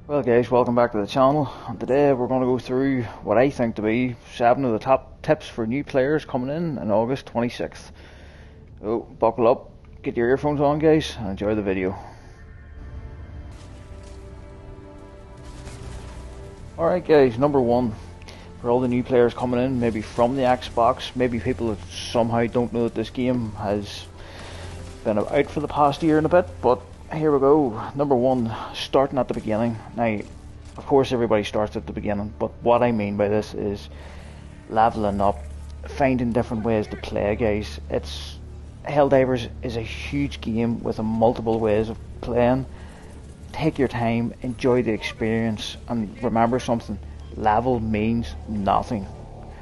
Well guys, welcome back to the channel, and today we're going to go through what I think to be 7 of the top tips for new players coming in August 26th. So buckle up, get your earphones on guys, and enjoy the video. Alright guys, number 1, for all the new players coming in, maybe from the Xbox, maybe people that somehow don't know that this game has been out for the past year and a bit, but here we go. Number 1, starting at the beginning. Now, of course everybody starts at the beginning, but what I mean by this is leveling up, finding different ways to play guys. Helldivers is a huge game with multiple ways of playing. Take your time, enjoy the experience, and remember something, level means nothing.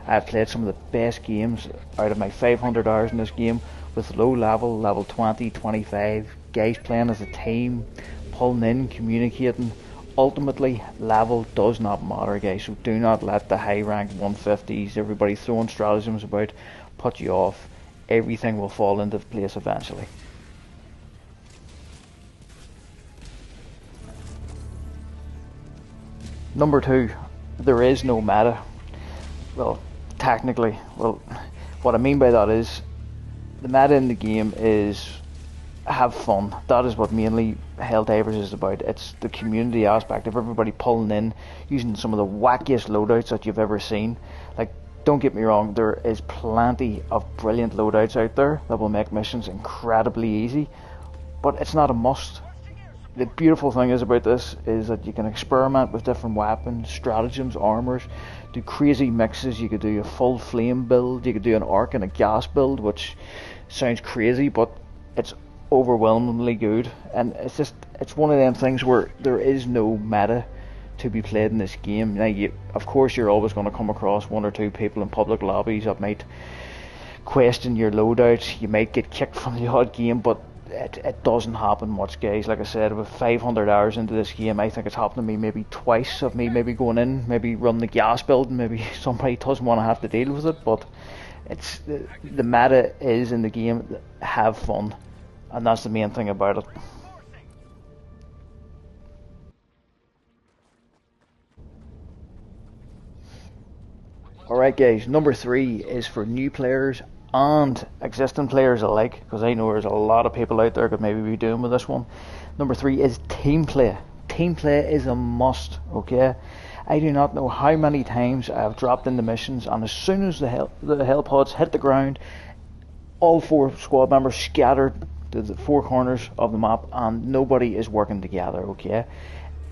I've played some of the best games out of my 500 hours in this game with low level 20, 25, guys playing as a team, pulling in, communicating. Ultimately, level does not matter guys, so do not let the high rank 150s, everybody throwing stratagems about, put you off. Everything will fall into place eventually. Number 2, there is no meta. Well, technically, what I mean by that is the meta in the game is have fun. That is what mainly Helldivers is about. It's the community aspect of everybody pulling in, using some of the wackiest loadouts that you've ever seen. Like, don't get me wrong, there is plenty of brilliant loadouts out there that will make missions incredibly easy, but it's not a must. The beautiful thing is about this is that you can experiment with different weapons, stratagems, armors, do crazy mixes. You could do a full flame build, you could do an arc and a gas build, which sounds crazy, but it's overwhelmingly good. And it's one of them things where there is no meta to be played in this game. Now, of course you're always going to come across one or two people in public lobbies that might question your loadout. You might get kicked from the odd game, but it doesn't happen much guys. Like I said, with 500 hours into this game, I think it's happened to me maybe twice of me maybe going in, maybe run the gas build, and maybe somebody doesn't want to have to deal with it, but it's the meta is in the game. Have fun, and that's the main thing about it. Alright guys, number 3 is for new players and existing players alike, because I know there's a lot of people out there could maybe be doing with this one. Number 3 is team play. Team play is a must, okay? I do not know how many times I've dropped into missions, and as soon as the hell pods hit the ground, all 4 squad members scattered to the 4 corners of the map, and nobody is working together, okay?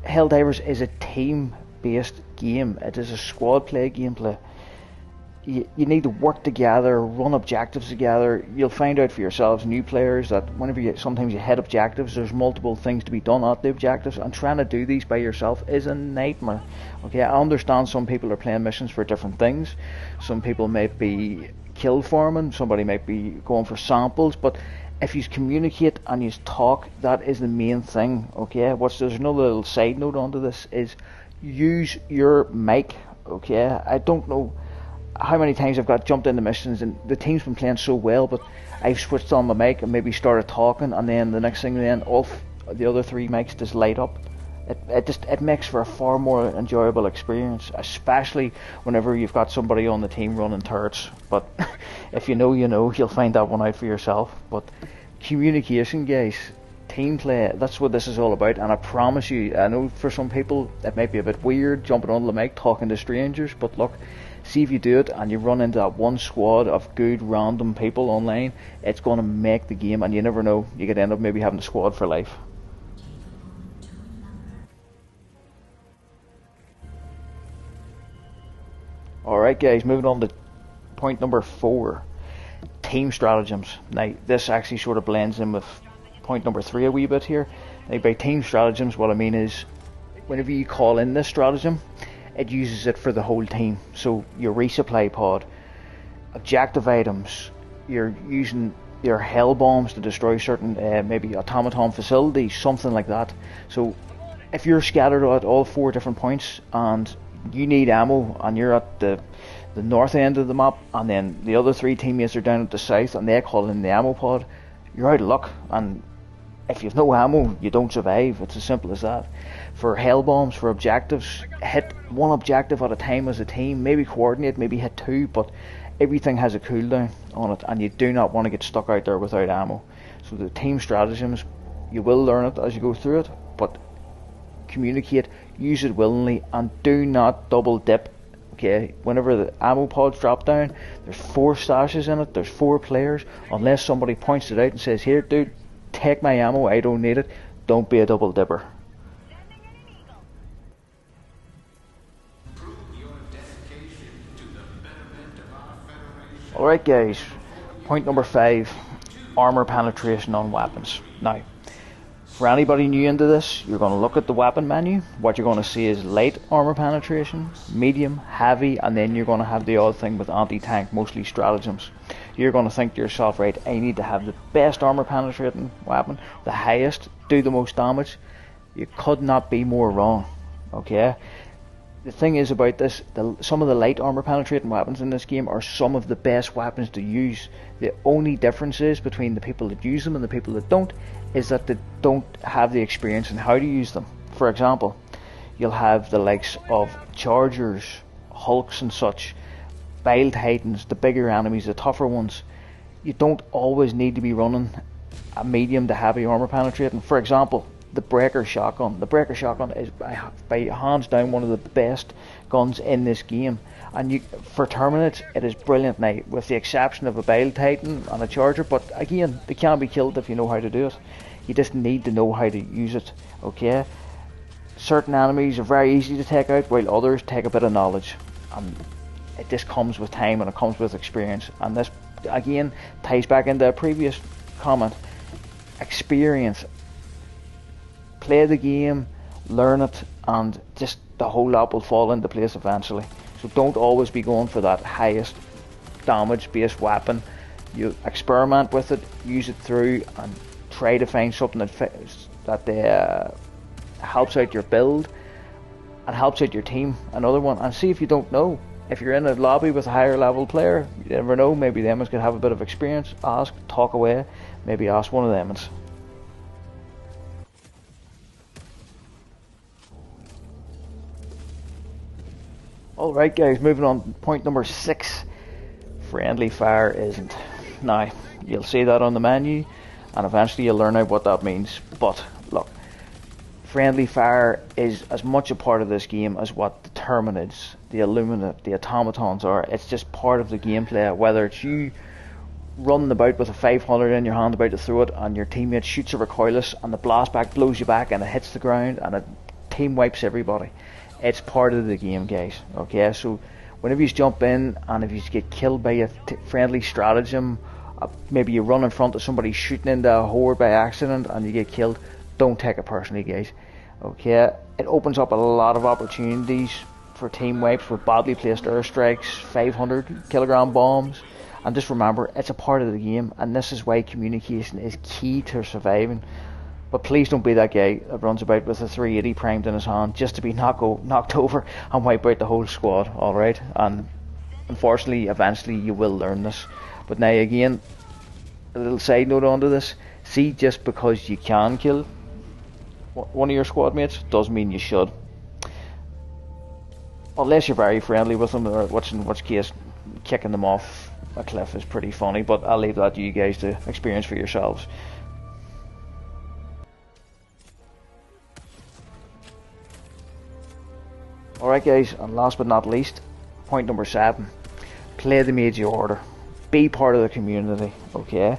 Helldivers is a team-based game. It is a squad play gameplay. You need to work together, run objectives together. You'll find out for yourselves, new players, that whenever sometimes you hit objectives, there's multiple things to be done at the objectives, and trying to do these by yourself is a nightmare. Okay, I understand some people are playing missions for different things. Some people might be kill farming, somebody might be going for samples, but if you communicate and you talk, that is the main thing. Okay, there's another little side note onto this is use your mic. Okay, I don't know how many times I've got jumped into missions and the team's been playing so well, but I've switched on my mic and maybe started talking, and then the next thing, then all the other 3 mics just light up. It makes for a far more enjoyable experience, especially whenever you've got somebody on the team running turrets. But if you know, you know, you'll find that one out for yourself. But communication guys, team play, that's what this is all about. And I promise you, I know for some people it might be a bit weird jumping on the mic talking to strangers, but look, see if you do it and you run into that one squad of good random people online, it's going to make the game, and you never know, you could end up maybe having a squad for life. Alright guys, moving on to point number 4, team stratagems. Now this actually sort of blends in with point number 3 a wee bit here. Now by team stratagems, what I mean is whenever you call in this stratagem, it uses it for the whole team. So your resupply pod, objective items, you're using your hell bombs to destroy certain maybe automaton facilities, something like that. So if you're scattered at all 4 different points and you need ammo and you're at the north end of the map, and then the other 3 teammates are down at the south and they call in the ammo pod, you're out of luck, and if you've no ammo, you don't survive. It's as simple as that. For hell bombs, for objectives, hit one objective at a time as a team. Maybe coordinate, maybe hit two, but everything has a cooldown on it, and you do not want to get stuck out there without ammo. So the team stratagems, you will learn it as you go through it, but communicate, use it willingly, and do not double dip. Okay, whenever the ammo pods drop down, there's 4 stashes in it, there's 4 players. Unless somebody points it out and says, here dude, take my ammo, I don't need it, don't be a double dipper. Alright guys, point number 5, armor penetration on weapons. Now, for anybody new into this, you're going to look at the weapon menu. What you're going to see is light armor penetration, medium, heavy, and then you're going to have the odd thing with anti-tank, mostly stratagems. You're going to think to yourself, right, I need to have the best armor penetrating weapon, the highest, do the most damage. You could not be more wrong, okay? The thing is about this, some of the light armor penetrating weapons in this game are some of the best weapons to use. The only difference is between the people that use them and the people that don't, is that they don't have the experience in how to use them. For example, you'll have the likes of Chargers, Hulks and such, Bile Titans, the bigger enemies, the tougher ones. You don't always need to be running a medium to heavy armor penetrating. For example, the Breaker Shotgun. The Breaker Shotgun is by hands down one of the best guns in this game, and for terminates it is brilliant now, with the exception of a Bile Titan and a Charger, but again, they can be killed if you know how to do it. You just need to know how to use it, okay? Certain enemies are very easy to take out, while others take a bit of knowledge, and it just comes with time and it comes with experience. And this again ties back into a previous comment. Experience. Play the game, learn it, and just the whole lot will fall into place eventually. So don't always be going for that highest damage based weapon. You experiment with it, use it through, and try to find something that helps out your build and helps out your team. Another one, and see if you don't know. If you're in a lobby with a higher level player, you never know, maybe them is going to have a bit of experience. Ask, talk away, maybe ask one of them. Alright guys, moving on, point number 6, friendly fire isn't. Now, you'll see that on the menu, and eventually you'll learn out what that means, but look, friendly fire is as much a part of this game as what the Terminids, the Illuminate, the Automatons are. It's just part of the gameplay, whether it's you running about with a 500 in your hand about to throw it, and your teammate shoots a recoilless, and the blast back blows you back, and it hits the ground, and it team wipes everybody. It's part of the game, guys, okay? So whenever you jump in and if you get killed by a friendly stratagem, maybe you run in front of somebody shooting into a horde by accident and you get killed, don't take it personally, guys, okay? It opens up a lot of opportunities for team wipes with badly placed airstrikes, 500 kilogram bombs, and just remember, it's a part of the game, and this is why communication is key to surviving. But please don't be that guy that runs about with a 380 primed in his hand just to be knocked over and wipe out the whole squad, alright? And unfortunately, eventually you will learn this. But now again, a little side note onto this, see, just because you can kill one of your squad mates doesn't mean you should. Unless you're very friendly with them, or in which case kicking them off a cliff is pretty funny, but I'll leave that to you guys to experience for yourselves. Alright guys, and last but not least, point number 7, play the major order. Be part of the community, okay?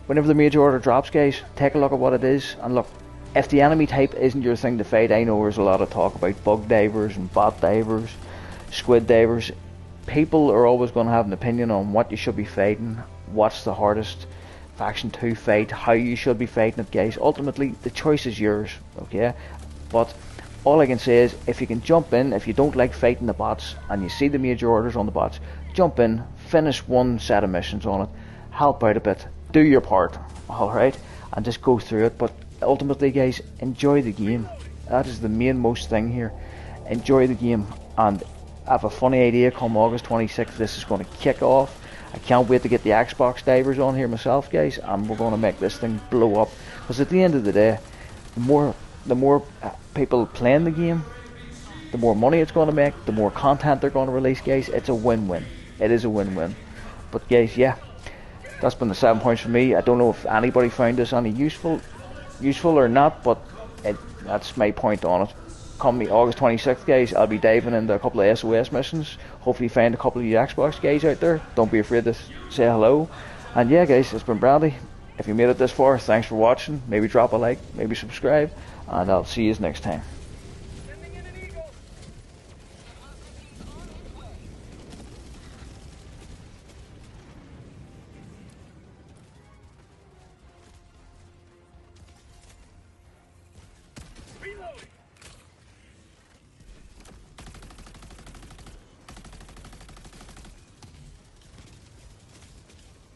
Whenever the major order drops, guys, take a look at what it is, and look, if the enemy type isn't your thing to fight, I know there's a lot of talk about bug divers and bot divers, squid divers. People are always going to have an opinion on what you should be fighting, what's the hardest faction to fight, how you should be fighting it, guys. Ultimately, the choice is yours, okay? But all I can say is, if you can jump in, if you don't like fighting the bots, and you see the major orders on the bots, jump in, finish one set of missions on it, help out a bit, do your part, alright? And just go through it, but ultimately guys, enjoy the game. That is the main most thing here. Enjoy the game, and I have a funny idea, come August 26th, this is going to kick off. I can't wait to get the Xbox divers on here myself, guys, and we're going to make this thing blow up. Because at the end of the day, the more people playing the game, the more money it's going to make, the more content they're going to release, guys. It's a win-win. It is a win-win. But guys, yeah, that's been the 7 points for me. I don't know if anybody found this any useful or not, but that's my point on it. Come August 26th, guys, I'll be diving into a couple of SOS missions. Hopefully find a couple of you Xbox guys out there. Don't be afraid to say hello. And yeah, guys, it's been Brandy. If you made it this far, thanks for watching. Maybe drop a like, maybe subscribe, and I'll see you next time.